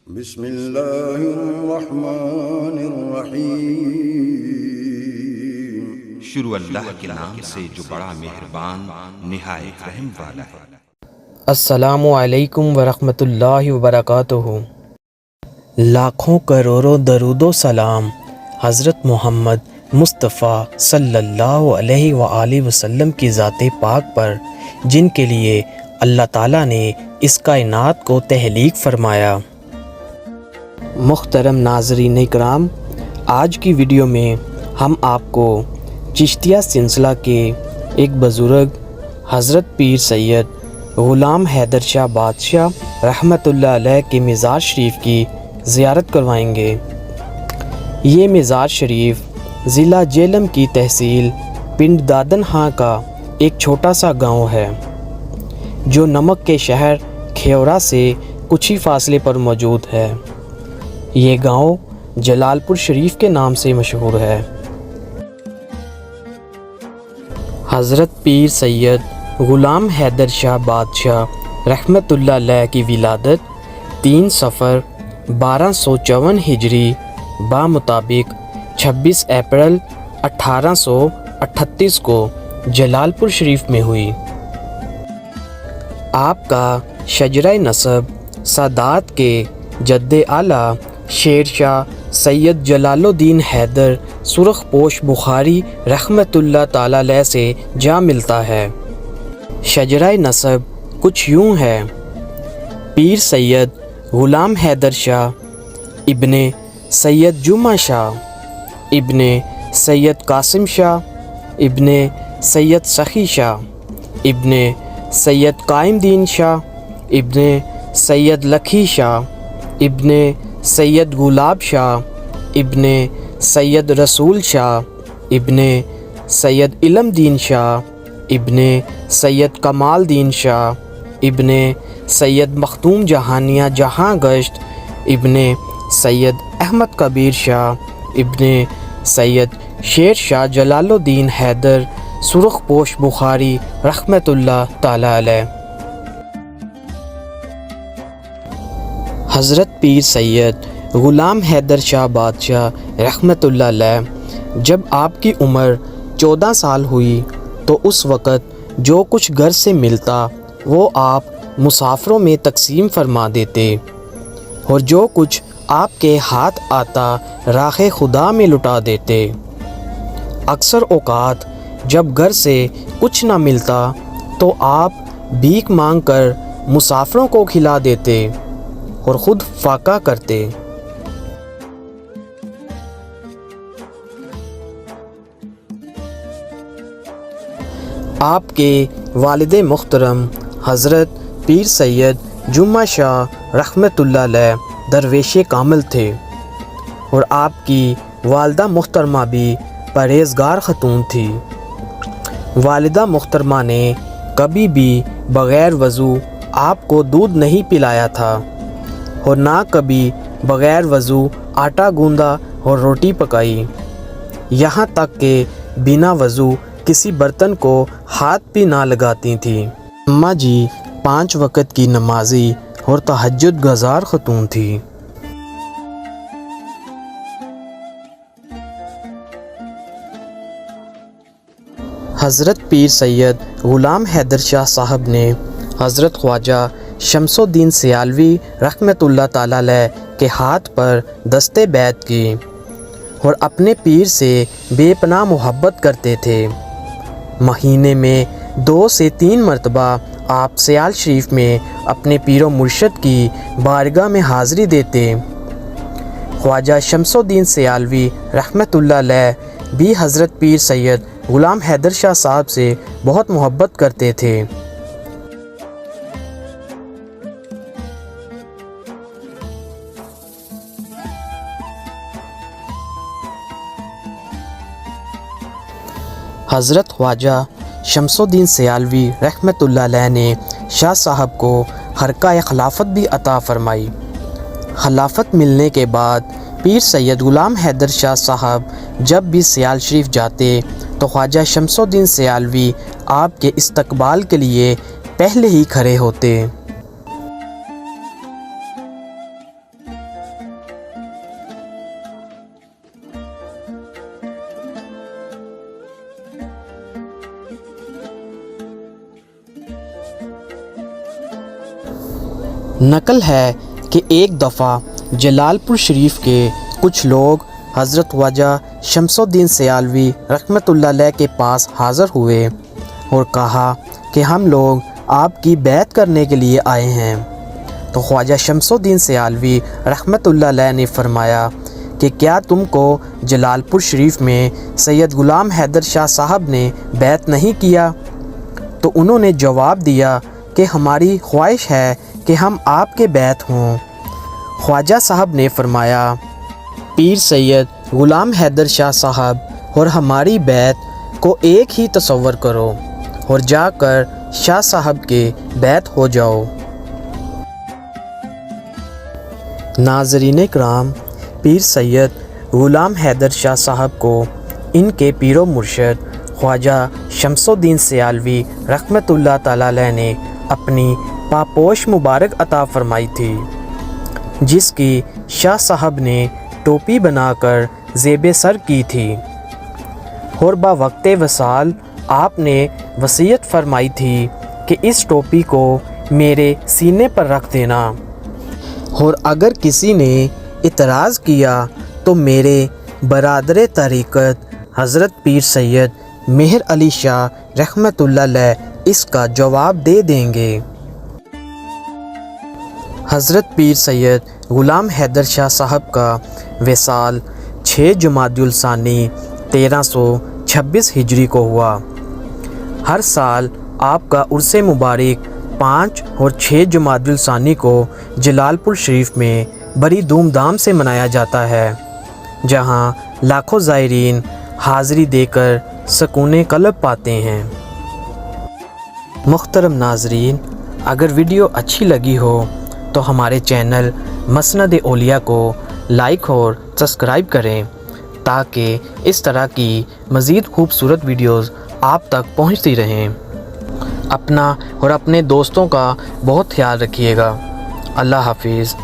بسم اللہ الرحمن الرحیم۔ شروع اللہ کے نام سے جو بڑا مہربان نہایت رحم والا ہے۔ السلام علیکم ورحمۃ اللہ وبرکاتہ۔ لاکھوں کروڑوں درود و سلام حضرت محمد مصطفیٰ صلی اللہ علیہ وآلہ وسلم کی ذات پاک پر، جن کے لیے اللہ تعالیٰ نے اس کائنات کو تخلیق فرمایا۔ محترم ناظرین اکرام، آج کی ویڈیو میں ہم آپ کو چشتیہ سلسلہ کے ایک بزرگ حضرت پیر سید غلام حیدر شاہ بادشاہ رحمۃ اللہ علیہ کے مزار شریف کی زیارت کروائیں گے۔ یہ مزار شریف ضلع جہلم کی تحصیل پنڈ دادنہا کا ایک چھوٹا سا گاؤں ہے، جو نمک کے شہر کھیورا سے کچھ ہی فاصلے پر موجود ہے۔ یہ گاؤں جلال پور شریف کے نام سے مشہور ہے۔ حضرت پیر سید غلام حیدر شاہ بادشاہ رحمۃ اللہ علیہ کی ولادت 3 صفر 1254 ہجری بمطابق 26 اپریل 1838 کو جلال پور شریف میں ہوئی۔ آپ کا شجرہ نسب سادات کے جد اعلیٰ شیر شاہ سید جلال الدین حیدر سرخ پوش بخاری رحمۃ اللہ تعالی علیہ سے جا ملتا ہے۔ شجرہ نسب کچھ یوں ہے: پیر سید غلام حیدر شاہ ابن سید جمعہ شاہ ابن سید قاسم شاہ ابن سید سخی شاہ ابن سید قائم دین شاہ ابن سید لکھی شاہ ابن سید گلاب شاہ ابن سید رسول شاہ ابن سید علم دین شاہ ابن سید کمال دین شاہ ابن سید مختوم جہانیہ جہاں گشت ابن سید احمد کبیر شاہ ابن سید شیر شاہ جلال الدین حیدر سرخ پوش بخاری رحمۃ اللہ تعالی علیہ۔ حضرت پیر سید غلام حیدر شاہ بادشاہ رحمۃ اللہ علیہ جب آپ کی عمر 14 سال ہوئی تو اس وقت جو کچھ گھر سے ملتا وہ آپ مسافروں میں تقسیم فرما دیتے، اور جو کچھ آپ کے ہاتھ آتا راہ خدا میں لٹا دیتے۔ اکثر اوقات جب گھر سے کچھ نہ ملتا تو آپ بھیک مانگ کر مسافروں کو کھلا دیتے اور خود فاقہ کرتے۔ آپ کے والد محترم حضرت پیر سید جمعہ شاہ رحمۃ اللہ علیہ درویش کامل تھے، اور آپ کی والدہ محترمہ بھی پرہیزگار خاتون تھی۔ والدہ محترمہ نے کبھی بھی بغیر وضو آپ کو دودھ نہیں پلایا تھا، اور نہ کبھی بغیر وضو آٹا گوندا اور روٹی پکائی، یہاں تک کہ بنا وضو کسی برتن کو ہاتھ بھی نہ لگاتی تھیں۔ اماں جی 5 وقت کی نمازی اور تہجد گزار خاتون تھی۔ حضرت پیر سید غلام حیدر شاہ صاحب نے حضرت خواجہ شمس الدین سیالوی رحمۃ اللہ تعالی علیہ کے ہاتھ پر دستِ بیعت کی، اور اپنے پیر سے بے پناہ محبت کرتے تھے۔ مہینے میں 2 سے 3 مرتبہ آپ سیال شریف میں اپنے پیر و مرشد کی بارگاہ میں حاضری دیتے۔ خواجہ شمس الدین سیالوی رحمۃ اللہ علیہ بھی حضرت پیر سید غلام حیدر شاہ صاحب سے بہت محبت کرتے تھے۔ حضرت خواجہ شمس الدین سیالوی رحمۃ اللہ علیہ نے شاہ صاحب کو حرکہ خلافت بھی عطا فرمائی۔ خلافت ملنے کے بعد پیر سید غلام حیدر شاہ صاحب جب بھی سیال شریف جاتے تو خواجہ شمس الدین سیالوی آپ کے استقبال کے لیے پہلے ہی کھڑے ہوتے۔ نقل ہے کہ ایک دفعہ جلال پور شریف کے کچھ لوگ حضرت خواجہ شمس الدین سیالوی رحمۃ اللہ علیہ کے پاس حاضر ہوئے اور کہا کہ ہم لوگ آپ کی بیعت کرنے کے لیے آئے ہیں۔ تو خواجہ شمس الدین سیالوی رحمۃ اللہ علیہ نے فرمایا کہ کیا تم کو جلال پور شریف میں سید غلام حیدر شاہ صاحب نے بیعت نہیں کیا؟ تو انہوں نے جواب دیا کہ ہماری خواہش ہے کہ ہم آپ کے بیعت ہوں۔ خواجہ صاحب نے فرمایا پیر سید غلام حیدر شاہ صاحب اور ہماری بیعت کو ایک ہی تصور کرو اور جا کر شاہ صاحب کے بیعت ہو جاؤ۔ ناظرین کرام، پیر سید غلام حیدر شاہ صاحب کو ان کے پیر و مرشد خواجہ شمس الدین سیالوی رحمۃ اللہ تعالیٰ علیہ نے اپنی پاپوش مبارک عطا فرمائی تھی، جس کی شاہ صاحب نے ٹوپی بنا کر زیب سر کی تھی، اور باوقت وصال آپ نے وصیت فرمائی تھی کہ اس ٹوپی کو میرے سینے پر رکھ دینا، اور اگر کسی نے اعتراض کیا تو میرے برادر طریقت حضرت پیر سید مہر علی شاہ رحمۃ اللہ علیہ اس کا جواب دے دیں گے۔ حضرت پیر سید غلام حیدر شاہ صاحب کا وصال 6 جمادی الثانی 1326 ہجری کو ہوا۔ ہر سال آپ کا عرس مبارک 5 اور 6 جمادی الثانی کو جلال پور شریف میں بڑی دھوم دھام سے منایا جاتا ہے، جہاں لاکھوں زائرین حاضری دے کر سکون قلب پاتے ہیں۔ محترم ناظرین، اگر ویڈیو اچھی لگی ہو تو ہمارے چینل مسند اولیاء کو لائک اور سبسکرائب کریں تاکہ اس طرح کی مزید خوبصورت ویڈیوز آپ تک پہنچتی رہیں۔ اپنا اور اپنے دوستوں کا بہت خیال رکھیے گا۔ اللہ حافظ۔